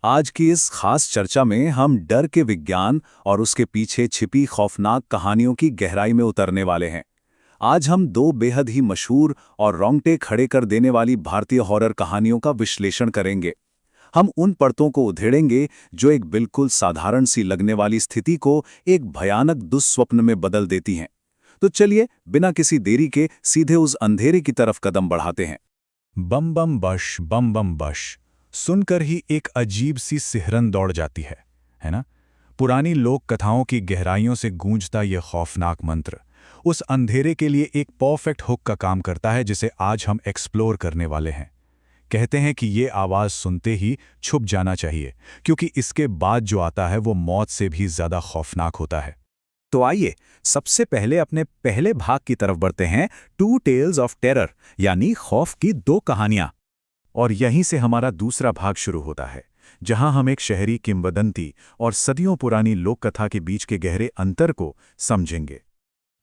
आज की इस खास चर्चा में हम डर के विज्ञान और उसके पीछे छिपी खौफनाक कहानियों की गहराई में उतरने वाले हैं। आज हम दो बेहद ही मशहूर और रोंगटे खड़े कर देने वाली भारतीय हॉरर कहानियों का विश्लेषण करेंगे। हम उन परतों को उधेड़ेंगे जो एक बिल्कुल साधारण सी लगने वाली स्थिति को एक भयानक दुस्वप्न में बदल देती हैं। तो चलिए बिना किसी देरी के सीधे उस अंधेरे की तरफ कदम बढ़ाते हैं। बम बम बश सुनकर ही एक अजीब सी सिहरन दौड़ जाती है ना। पुरानी लोक कथाओं की गहराइयों से गूंजता यह खौफनाक मंत्र उस अंधेरे के लिए एक परफेक्ट हुक का काम करता है जिसे आज हम एक्सप्लोर करने वाले हैं। कहते हैं कि ये आवाज़ सुनते ही छुप जाना चाहिए, क्योंकि इसके बाद जो आता है वो मौत से भी ज़्यादा खौफनाक होता है। तो आइए सबसे पहले अपने पहले भाग की तरफ बढ़ते हैं, टू टेल्स ऑफ टेरर, यानी खौफ की दो कहानियां। और यहीं से हमारा दूसरा भाग शुरू होता है, जहां हम एक शहरी किंवदंती और सदियों पुरानी लोक कथा के बीच के गहरे अंतर को समझेंगे।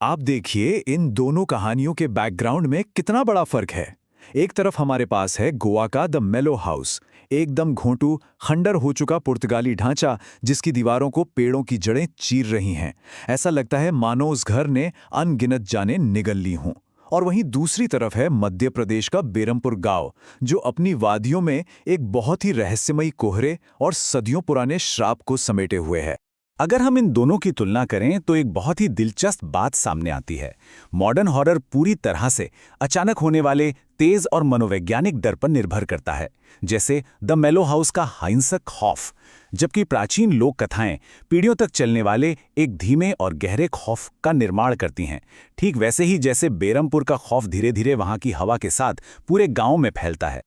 आप देखिए इन दोनों कहानियों के बैकग्राउंड में कितना बड़ा फर्क है। एक तरफ हमारे पास है गोवा का द मेलो हाउस, एकदम घोंटू खंडर हो चुका पुर्तगाली ढांचा जिसकी दीवारों को पेड़ों की जड़ें चीर रही हैं। ऐसा लगता है मानो उस घर ने अनगिनत जानें निगल ली हों। और वहीं दूसरी तरफ है मध्य प्रदेश का बेरमपुर गांव, जो अपनी वादियों में एक बहुत ही रहस्यमयी कोहरे और सदियों पुराने श्राप को समेटे हुए है। अगर हम इन दोनों की तुलना करें तो एक बहुत ही दिलचस्प बात सामने आती है। मॉडर्न हॉरर पूरी तरह से अचानक होने वाले तेज और मनोवैज्ञानिक डर पर निर्भर करता है, जैसे द मेलो हाउस का हिंसक खौफ, जबकि प्राचीन लोक कथाएं पीढ़ियों तक चलने वाले एक धीमे और गहरे खौफ का निर्माण करती हैं। ठीक वैसे ही जैसे बेरमपुर का खौफ धीरे धीरे वहां की हवा के साथ पूरे गांव में फैलता है।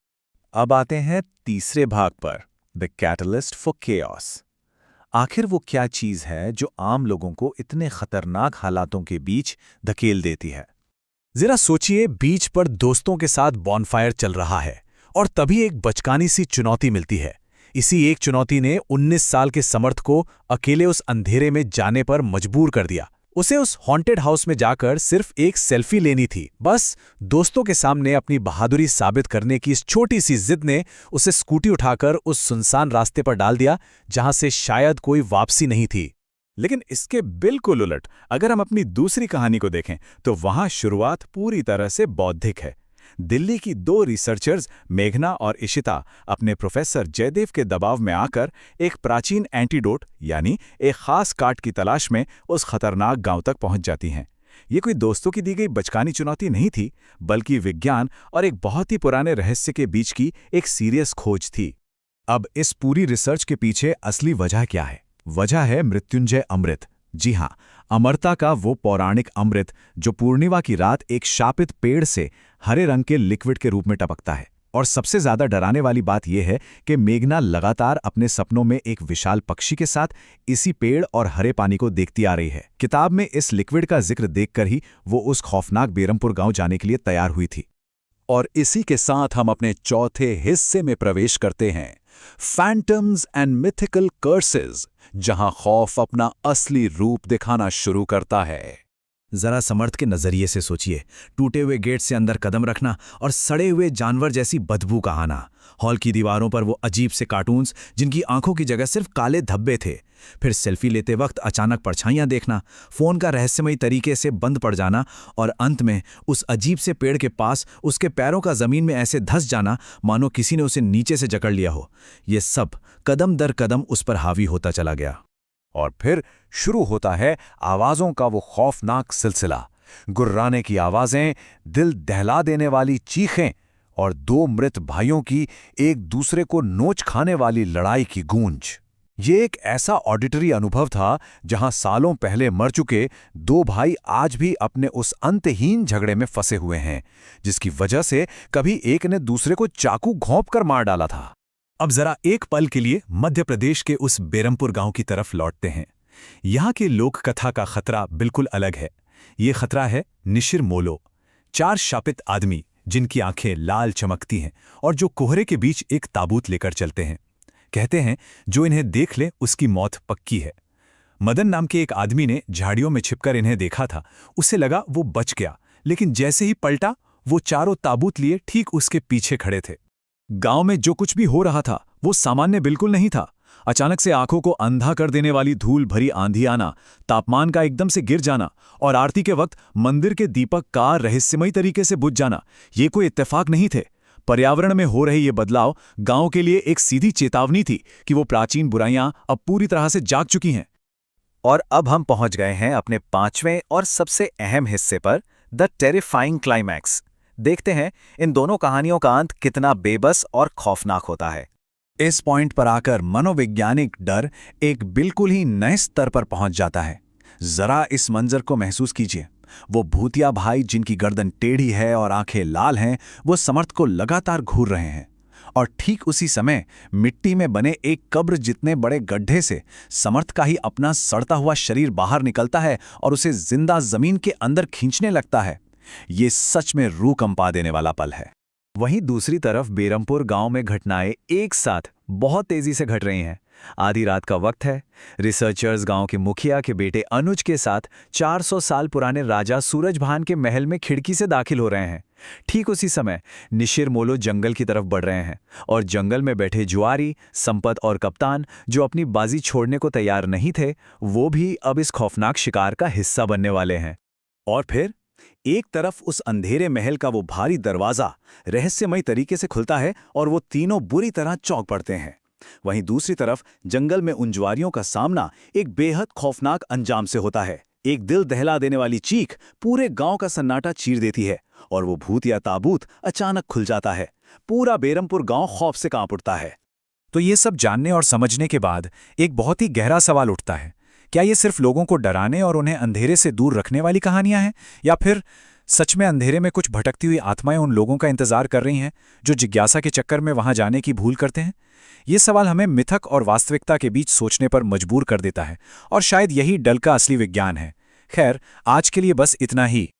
अब आते हैं तीसरे भाग पर, द कैटलिस्ट फॉर केओस। आखिर वो क्या चीज है जो आम लोगों को इतने खतरनाक हालातों के बीच धकेल देती है? जरा सोचिए, बीच पर दोस्तों के साथ बॉनफायर चल रहा है और तभी एक बचकानी सी चुनौती मिलती है। इसी एक चुनौती ने 19 साल के समर्थ को अकेले उस अंधेरे में जाने पर मजबूर कर दिया। उसे उस हॉन्टेड हाउस में जाकर सिर्फ एक सेल्फी लेनी थी। बस दोस्तों के सामने अपनी बहादुरी साबित करने की इस छोटी सी जिद ने उसे स्कूटी उठाकर उस सुनसान रास्ते पर डाल दिया जहां से शायद कोई वापसी नहीं थी। लेकिन इसके बिल्कुल उलट अगर हम अपनी दूसरी कहानी को देखें तो वहां शुरुआत पूरी तरह से बौद्धिक है। दिल्ली की दो रिसर्चर्स मेघना और इशिता अपने प्रोफेसर जयदेव के दबाव में आकर एक प्राचीन एंटीडोट यानी एक खास काट की तलाश में उस खतरनाक गांव तक पहुंच जाती हैं। ये कोई दोस्तों की दी गई बचकानी चुनौती नहीं थी, बल्कि विज्ञान और एक बहुत ही पुराने रहस्य के बीच की एक सीरियस खोज थी। अब इस पूरी रिसर्च के पीछे असली वजह क्या है? वजह है मृत्युंजय अमृत। जी हाँ, अमरता का वो पौराणिक अमृत जो पूर्णिमा की रात एक शापित पेड़ से हरे रंग के लिक्विड के रूप में टपकता है। और सबसे ज्यादा डराने वाली बात यह है कि मेघना लगातार अपने सपनों में एक विशाल पक्षी के साथ इसी पेड़ और हरे पानी को देखती आ रही है। किताब में इस लिक्विड का जिक्र देखकर ही वो उस खौफनाक बेरमपुर गांव जाने के लिए तैयार हुई थी। और इसी के साथ हम अपने चौथे हिस्से में प्रवेश करते हैं, फैंटम्स एंड मिथिकल कर्सेस, जहां खौफ अपना असली रूप दिखाना शुरू करता है। जरा समर्थ के नजरिए से सोचिए, टूटे हुए गेट से अंदर कदम रखना और सड़े हुए जानवर जैसी बदबू का आना। हॉल की दीवारों पर वो अजीब से कार्टून्स जिनकी आंखों की जगह सिर्फ काले धब्बे थे। फिर सेल्फी लेते वक्त अचानक परछाइयां देखना, फोन का रहस्यमयी तरीके से बंद पड़ जाना और अंत में उस अजीब से पेड़ के पास उसके पैरों का जमीन में ऐसे धंस जाना मानो किसी ने उसे नीचे से जकड़ लिया हो। ये सब कदम दर कदम उस पर हावी होता चला गया। और फिर शुरू होता है आवाज़ों का वो खौफनाक सिलसिला। गुर्राने की आवाज़ें, दिल दहला देने वाली चीखें और दो मृत भाइयों की एक दूसरे को नोच खाने वाली लड़ाई की गूंज। ये एक ऐसा ऑडिटरी अनुभव था जहां सालों पहले मर चुके दो भाई आज भी अपने उस अंतहीन झगड़े में फंसे हुए हैं, जिसकी वजह से कभी एक ने दूसरे को चाकू घोंप कर मार डाला था। अब जरा एक पल के लिए मध्य प्रदेश के उस बेरमपुर गांव की तरफ लौटते हैं। यहाँ की लोक कथा का खतरा बिल्कुल अलग है। ये खतरा है निशिर मोलो, चार शापित आदमी जिनकी आंखें लाल चमकती हैं और जो कोहरे के बीच एक ताबूत लेकर चलते हैं। कहते हैं जो इन्हें देख ले उसकी मौत पक्की है। मदन नाम के एक आदमी ने झाड़ियों में छिपकर इन्हें देखा था। उसे लगा वो बच गया, लेकिन जैसे ही पलटा वो चारों ताबूत लिए ठीक उसके पीछे खड़े थे। गांव में जो कुछ भी हो रहा था वो सामान्य बिल्कुल नहीं था। अचानक से आंखों को अंधा कर देने वाली धूल भरी आंधी आना, तापमान का एकदम से गिर जाना और आरती के वक्त मंदिर के दीपक का रहस्यमयी तरीके से बुझ जाना, ये कोई इत्तेफाक नहीं थे। पर्यावरण में हो रहे ये बदलाव गांव के लिए एक सीधी चेतावनी थी कि वो प्राचीन बुराइयां अब पूरी तरह से जाग चुकी हैं। और अब हम पहुंच गए हैं अपने 5वें और सबसे अहम हिस्से पर, द टेरिफाइंग क्लाइमैक्स। देखते हैं इन दोनों कहानियों का अंत कितना बेबस और खौफनाक होता है। इस पॉइंट पर आकर मनोवैज्ञानिक डर एक बिल्कुल ही नए स्तर पर पहुंच जाता है। जरा इस मंजर को महसूस कीजिए। वो भूतिया भाई जिनकी गर्दन टेढ़ी है और आंखें लाल हैं, वो समर्थ को लगातार घूर रहे हैं। और ठीक उसी समय मिट्टी में बने एक कब्र जितने बड़े गड्ढे से समर्थ का ही अपना सड़ता हुआ शरीर बाहर निकलता है और उसे जिंदा जमीन के अंदर खींचने लगता है। ये सच में रूह कंपा देने वाला पल है। वहीं दूसरी तरफ बेरमपुर गांव में घटनाएं एक साथ बहुत तेजी से घट रही हैं। आधी रात का वक्त है। रिसर्चर्स गांव के मुखिया के बेटे अनुज के साथ 400 साल पुराने राजा सूरजभान के महल में खिड़की से दाखिल हो रहे हैं। ठीक उसी समय निशिर मोलो जंगल की तरफ बढ़ रहे हैं और जंगल में बैठे जुआरी, संपत और कप्तान, जो अपनी बाजी छोड़ने को तैयार नहीं थे, वो भी अब इस खौफनाक शिकार का हिस्सा बनने वाले हैं। और फिर एक तरफ उस अंधेरे महल का वो भारी दरवाजा रहस्यमयी तरीके से खुलता है और वो तीनों बुरी तरह चौंक पड़ते हैं। वहीं दूसरी तरफ जंगल में उन जुआरियों का सामना एक बेहद खौफनाक अंजाम से होता है। एक दिल दहला देने वाली चीख पूरे गांव का सन्नाटा चीर देती है और वो भूतिया ताबूत अचानक खुल जाता है। पूरा बेरमपुर गांव खौफ से कांप उठता है। तो ये सब जानने और समझने के बाद एक बहुत ही गहरा सवाल उठता है, क्या ये सिर्फ लोगों को डराने और उन्हें अंधेरे से दूर रखने वाली कहानियां हैं, या फिर सच में अंधेरे में कुछ भटकती हुई आत्माएं उन लोगों का इंतजार कर रही हैं जो जिज्ञासा के चक्कर में वहां जाने की भूल करते हैं? ये सवाल हमें मिथक और वास्तविकता के बीच सोचने पर मजबूर कर देता है और शायद यही डल का असली विज्ञान है। खैर, आज के लिए बस इतना ही।